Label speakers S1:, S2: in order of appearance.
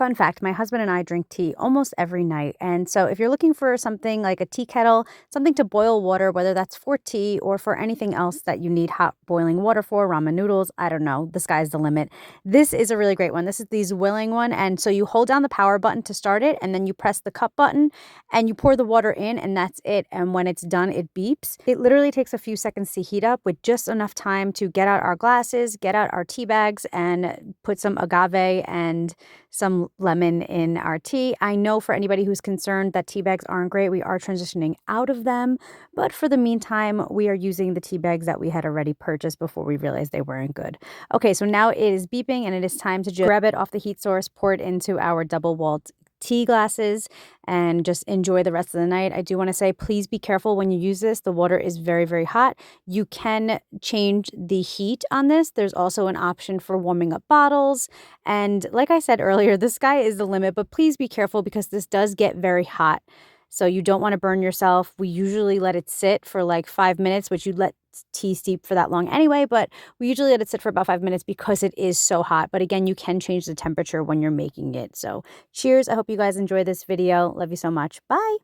S1: Fun fact, my husband and I drink tea almost every night. And so if you're looking for something like a tea kettle, something to boil water, whether that's for tea or for anything else that you need hot boiling water for, ramen noodles, I don't know, the sky's the limit. This is a really great one. This is the Zwilling one. And so you hold down the power button to start it, and then you press the cup button and you pour the water in, and that's it. And when it's done, it beeps. It literally takes a few seconds to heat up with just enough time to get out our glasses, get out our tea bags, and put some agave and some lemon in our tea. I know for anybody who's concerned that tea bags aren't great, we are transitioning out of them. But for the meantime, we are using the tea bags that we had already purchased before we realized they weren't good. Okay, so now it is beeping and it is time to just grab it off the heat source, pour it into our double-walled tea glasses, and just enjoy the rest of the night. I do want to say, please be careful when you use this. The water is very, very hot. You can change the heat on this. There's also an option for warming up bottles. And like I said earlier, the sky is the limit, but please be careful because this does get very hot. So you don't want to burn yourself. We usually let it sit for like 5 minutes, which you'd let tea steep for that long anyway, but we usually let it sit for about 5 minutes because it is so hot. But again, you can change the temperature when you're making it. So cheers. I hope you guys enjoy this video. Love you so much. Bye.